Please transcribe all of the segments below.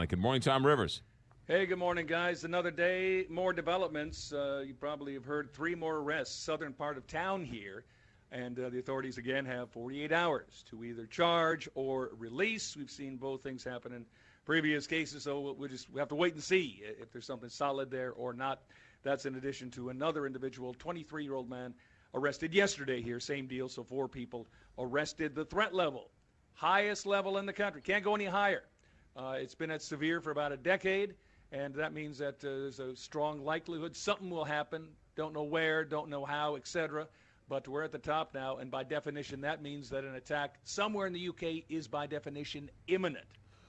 Good morning, Tom Rivers. Hey, good morning, guys. Another day, more developments. You probably have heard 3 more arrests, southern part of town here. And the authorities, again, have 48 hours to either charge or release. We've seen both things happen in previous cases, so we have to wait and see if there's something solid there or not. That's in addition to another individual, 23-year-old man, arrested yesterday here. Same deal, so 4 people arrested. The threat level, highest level in the country. Can't go any higher. It's been at severe for about a decade. And that means that there's a strong likelihood something will happen. Don't know where, don't know how, etc. But we're at the top now, and by definition, that means that an attack somewhere in the UK is by definition imminent.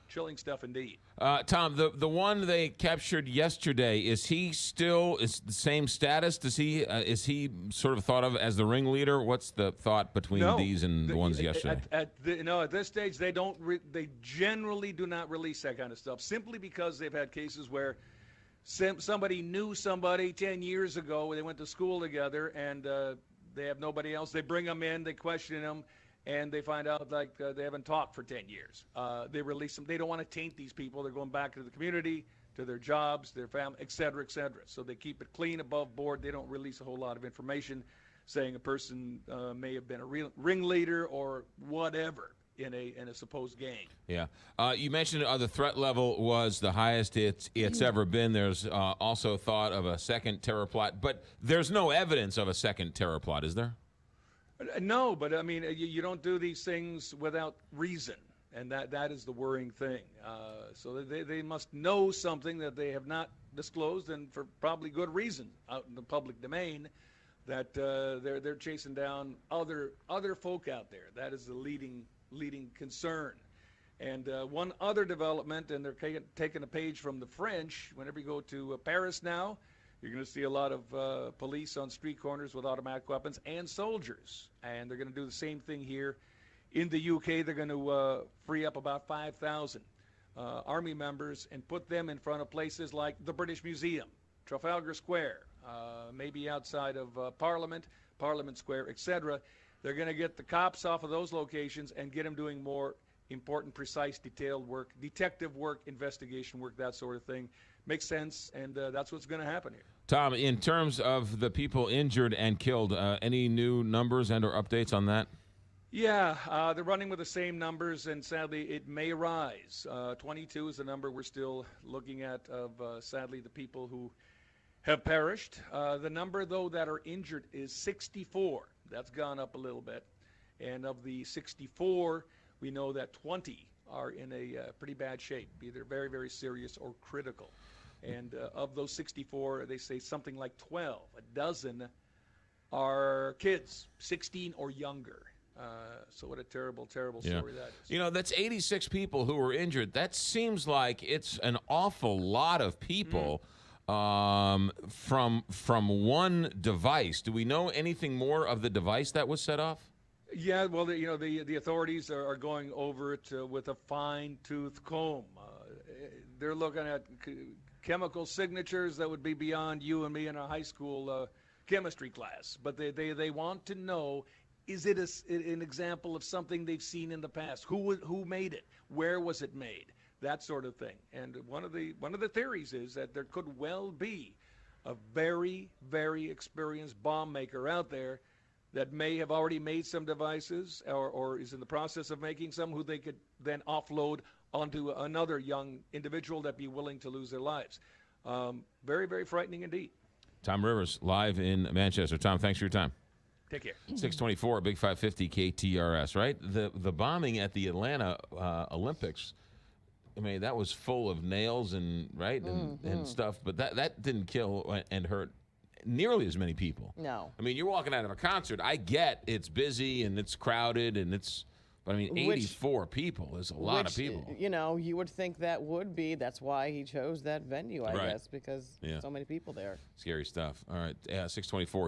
Chilling stuff indeed. Tom, the one they captured yesterday, is he still the same status? Is he sort of thought of as the ringleader? What's the thought between these and the ones yesterday? At this stage, they don't. They generally do not release that kind of stuff, simply because they've had cases where somebody knew somebody 10 years ago. They went to school together, and they have nobody else. They bring them in, they question them. And they find out they haven't talked for 10 years. They release them. They don't want to taint these people. They're going back to the community, to their jobs, their family, et cetera, et cetera. So they keep it clean, above board. They don't release a whole lot of information saying a person may have been a ringleader or whatever in a supposed gang. Yeah. You mentioned the threat level was the highest it's ever been. There's also thought of a second terror plot. But there's no evidence of a second terror plot, is there? No, but I mean, you don't do these things without reason, and that is the worrying thing. So they must know something that they have not disclosed, and for probably good reason out in the public domain, that they're chasing down other folk out there. That is the leading concern. And one other development, and they're taking a page from the French. Whenever you go to Paris now, you're going to see a lot of police on street corners with automatic weapons and soldiers. And they're going to do the same thing here in the UK. They're going to free up about 5,000 Army members and put them in front of places like the British Museum, Trafalgar Square, maybe outside of Parliament Square, etc. They're going to get the cops off of those locations and get them doing more important, precise, detailed work, detective work, investigation work, that sort of thing. Makes sense, and that's what's going to happen here. Tom, in terms of the people injured and killed, any new numbers and or updates on that? Yeah, they're running with the same numbers, and sadly, it may rise. 22 is the number we're still looking at of, sadly, the people who have perished. The number, though, that are injured is 64. That's gone up a little bit. And of the 64, we know that 20 are in a pretty bad shape, either very, very serious or critical. And of those 64, they say something like 12, a dozen, are kids, 16 or younger. So what a terrible, terrible story that is. You know, that's 86 people who were injured. That seems like it's an awful lot of people from one device. Do we know anything more of the device that was set off? Yeah, well, the authorities are going over it with a fine-tooth comb. They're looking at chemical signatures that would be beyond you and me in a high school chemistry class. But they want to know, is it an example of something they've seen in the past? Who made it? Where was it made? That sort of thing. And one of the theories is that there could well be a very, very experienced bomb maker out there that may have already made some devices or is in the process of making some, who they could then offload onto another young individual that'd be willing to lose their lives. Very, very frightening indeed. Tom Rivers, live in Manchester. Tom, thanks for your time. Take care. 624, Big 550 KTRS, right? The bombing at the Atlanta Olympics, I mean, that was full of nails and stuff, but that didn't kill and hurt nearly as many people. No. I mean, you're walking out of a concert. I get it's busy and it's crowded but I mean, 84 people is a lot of people. You know, you would think that would be. That's why he chose that venue, I guess, because so many people there. Scary stuff. All right, 624 here.